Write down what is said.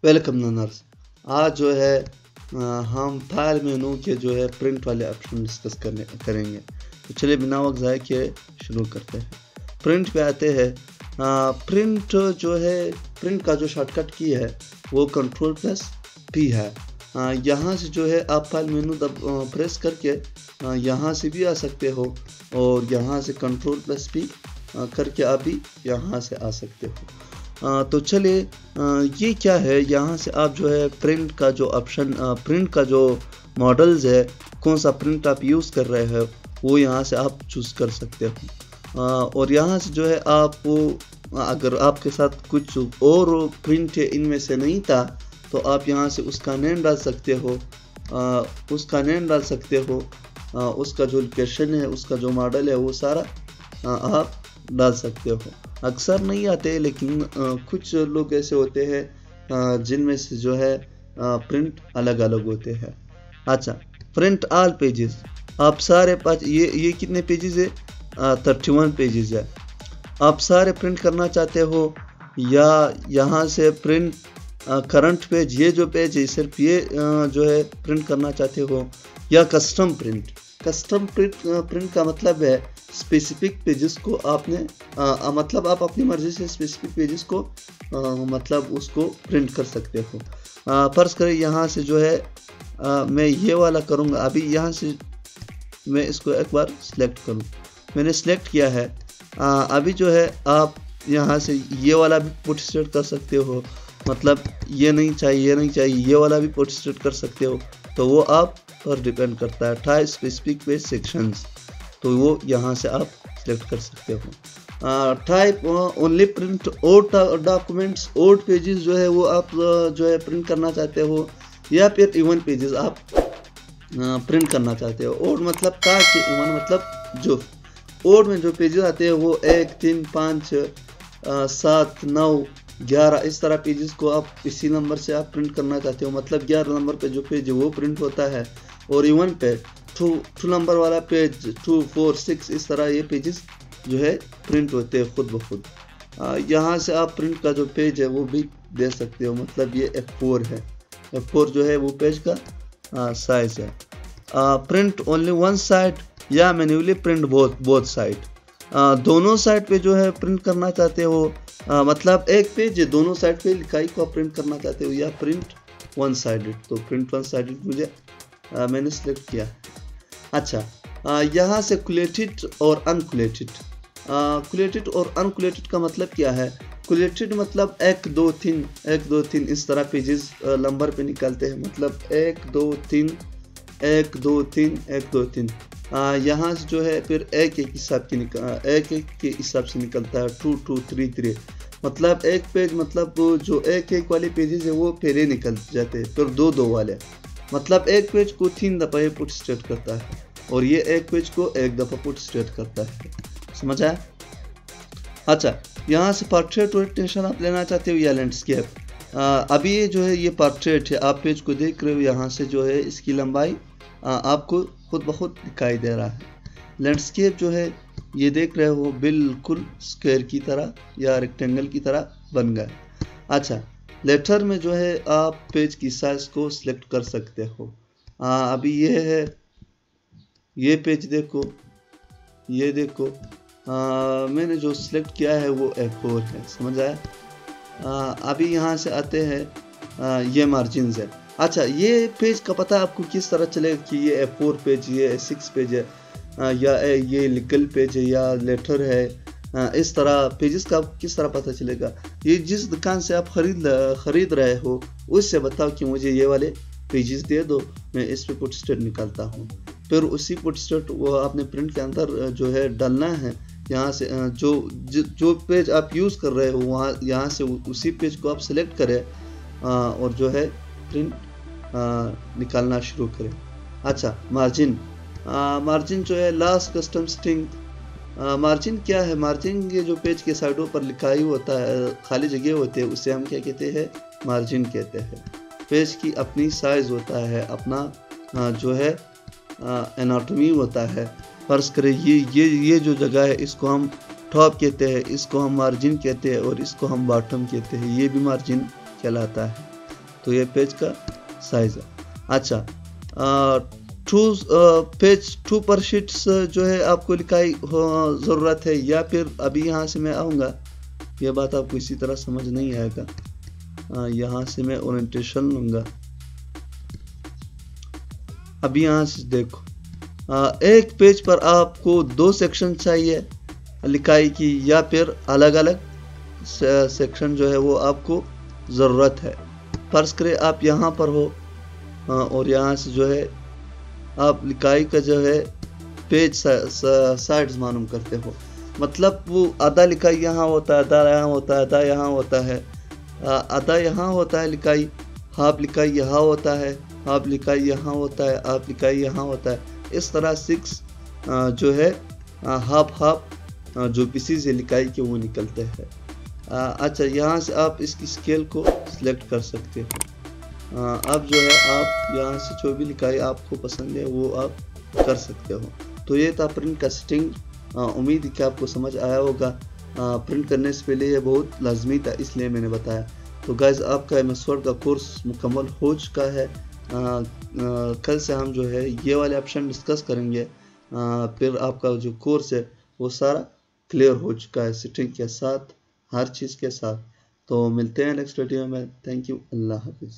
Welcome learners. आज जो है हम फाइल मेनू के जो है प्रिंट वाले ऑप्शन डिस्कस करेंगे। तो चलिए बिना वक्त ज़ाय किए शुरू करते हैं। प्रिंट पे आते हैं। प्रिंट जो है, प्रिंट का जो शॉर्टकट की है वो Ctrl+P है। यहाँ से जो है आप फाइल मेनू प्रेस करके यहाँ से भी आ सकते हो और यहाँ से Ctrl+P करके आप भी यहाँ से आ सकते हो। तो चलिए ये क्या है, यहाँ से आप जो है प्रिंट का जो ऑप्शन, प्रिंट का जो मॉडल्स है, कौन सा प्रिंट आप यूज़ कर रहे हैं वो यहाँ से आप चूज़ कर सकते हो। और यहाँ से जो है आप अगर आपके साथ कुछ और प्रिंट इनमें से नहीं था तो आप यहाँ से उसका नेम डाल सकते हो, उसका जो लोकेशन है, उसका जो मॉडल है वो सारा आप डाल सकते हो। अक्सर नहीं आते लेकिन कुछ लोग ऐसे होते हैं जिनमें से जो है प्रिंट अलग अलग होते हैं। अच्छा, प्रिंट ऑल पेजेस, आप सारे पाँच, ये कितने पेजेस है? 31 पेजेस है। आप सारे प्रिंट करना चाहते हो या यहाँ से प्रिंट करंट पेज, ये जो पेज है सिर्फ ये जो है प्रिंट करना चाहते हो, या कस्टम प्रिंट। कस्टम प्रिंट का मतलब है स्पेसिफिक पेजेस को आपने मतलब आप अपनी मर्जी से स्पेसिफिक पेजेस को मतलब उसको प्रिंट कर सकते हो। फर्ज करें यहाँ से जो है मैं ये वाला करूँगा। अभी यहाँ से मैं इसको एक बार सिलेक्ट करूँ, मैंने सिलेक्ट किया है। अभी जो है आप यहाँ से ये वाला भी पोर्ट्रेट कर सकते हो, मतलब ये नहीं चाहिए ये वाला भी पोर्ट्रेट कर सकते हो। तो वो आप पर डिपेंड करता है। टाइप स्पेसिफिक पेज सेक्शंस, तो वो यहाँ से आप सिलेक्ट कर सकते हो। Type only print old documents, old pages जो है वो आप जो है प्रिंट करना चाहते हो, या फिर इवन पेजेस आप प्रिंट करना चाहते हो। ओल्ड मतलब का कि इवन मतलब जो ओल्ड में जो पेजेस आते हैं वो 1, 3, 5, 7, 9, 11 इस तरह पेजेस को आप इसी नंबर से आप प्रिंट करना चाहते हो। मतलब 11 नंबर पे जो पेज है वो प्रिंट होता है, और इवन पे 2 नंबर वाला पेज 2, 4, 6 इस तरह ये पेजेस जो है प्रिंट होते हैं खुद ब खुद। यहाँ से आप प्रिंट का जो पेज है वो भी दे सकते हो, मतलब ये F4 है। F4 जो है वो पेज का साइज है। प्रिंट ओनली वन साइड या मैन्युअली प्रिंट बोथ साइड, दोनों साइड पे जो है प्रिंट करना चाहते हो। मतलब एक पेज दोनों साइड पे लिखाई को आप प्रिंट करना चाहते हो, या प्रिंट वन साइडेड। तो प्रिंट वन साइडेड मुझे मैंने सेलेक्ट किया। अच्छा, यहाँ से कुलेटेड और अनकुलेटेड। कुलेटेड और अनकुलेटेड का मतलब क्या है? कुलेटेड मतलब 1, 2, 3 इस तरह पेजेस नंबर पे निकलते हैं, मतलब 1, 2, 3 1, 2, 3 1, 2, 3। यहाँ से जो है फिर एक हिसाब के हिसाब से निकलता है 2, 2, 3, 3। मतलब एक पेज, मतलब जो एक वाले पेजेस है वो पहले निकल जाते हैं, फिर 2 वाले, मतलब एक पेज को 3 दफ़ा ये पुट स्ट्रेट करता है, और ये एक पेज को 1 दफ़ा पुट स्ट्रेट करता है। समझ आया? अच्छा, यहाँ से पोर्ट्रेट ओरिएंटेशन आप लेना चाहते हो या लैंडस्केप। अभी ये जो है ये पोर्ट्रेट है, आप पेज को देख रहे हो, यहाँ से जो है इसकी लंबाई आपको खुद ब खुद दिखाई दे रहा है। लैंडस्केप जो है ये देख रहे हो बिल्कुल स्क्वायर की तरह या रेक्टेंगल की तरह बन गया। अच्छा, लेटर में जो है आप पेज की साइज को सिलेक्ट कर सकते हो। अभी ये है, ये पेज देखो, ये देखो, मैंने जो सिलेक्ट किया है वो F4 है। समझ आया? अभी यहाँ से आते हैं, ये मार्जिन है। अच्छा, ये पेज का पता आपको किस तरह चलेगा कि ये F4 पेज, ये 6 पेज है, या ये लीगल पेज है या लेटर है। इस तरह पेजेस का किस तरह पता चलेगा? ये जिस दुकान से आप खरीद रहे हो उससे बताओ कि मुझे ये वाले पेजेस दे दो, मैं इस पे पुट स्टेट निकालता हूँ। फिर उसी पुट स्टेट वो आपने प्रिंट के अंदर जो है डालना है। यहाँ से जो पेज आप यूज़ कर रहे हो वहाँ, यहाँ से उसी पेज को आप सेलेक्ट करें और जो है प्रिंट निकालना शुरू करें। अच्छा, मार्जिन जो है लास्ट कस्टम स्ट्रिंग। मार्जिन क्या है? मार्जिन ये जो पेज के साइडों पर लिखाई होता है, खाली जगह होती है, उसे हम क्या कहते हैं? मार्जिन कहते हैं। पेज की अपनी साइज होता है, अपना जो है एनाटॉमी होता है। फर्ज करें ये जो जगह है इसको हम टॉप कहते हैं, इसको हम मार्जिन कहते हैं, और इसको हम बॉटम कहते हैं। ये भी मार्जिन कहलाता है। तो ये पेज का साइज है। अच्छा, पेज 2 पर शीट्स जो है आपको लिखाई ज़रूरत है, या फिर अभी यहाँ से मैं आऊँगा, ये बात आपको इसी तरह समझ नहीं आएगा। यहाँ से मैं ओरिएंटेशन लूँगा। अभी यहाँ से देखो, एक पेज पर आपको 2 सेक्शन चाहिए लिखाई की, या फिर अलग अलग सेक्शन जो है वो आपको ज़रूरत है। फर्ज करें आप यहाँ पर हो और यहाँ से जो है आप लिखाई का जो है पेज साइड्स मालूम करते हो, मतलब वो आधा लिखाई यहाँ होता है, आधा यहाँ होता है, आधा यहाँ होता है, आधा यहाँ होता है लिखाई, हाफ लिखाई यहाँ होता है, हाफ लिखाई यहाँ होता है, हाफ लिखाई यहाँ होता है। इस तरह 6 जो है हाफ हाफ जो पीसीज है लिखाई के वो निकलते हैं। अच्छा, यहाँ से आप इसकी स्केल को सिलेक्ट कर सकते हो। अब जो है आप यहाँ से जो भी लिखाई आपको पसंद है वो आप कर सकते हो। तो ये था प्रिंट का सेटिंग। उम्मीद है कि आपको समझ आया होगा। प्रिंट करने से पहले ये बहुत लाजमी था, इसलिए मैंने बताया। तो गाइज, आपका MS वर्ड का कोर्स मुकम्मल हो चुका है। कल से हम जो है ये वाले ऑप्शन डिस्कस करेंगे। फिर आपका जो कोर्स है वो सारा क्लियर हो चुका है, सेटिंग के साथ, हर चीज़ के साथ। तो मिलते हैं नेक्स्ट वीडियो में। थैंक यू, अल्लाह हाफिज़।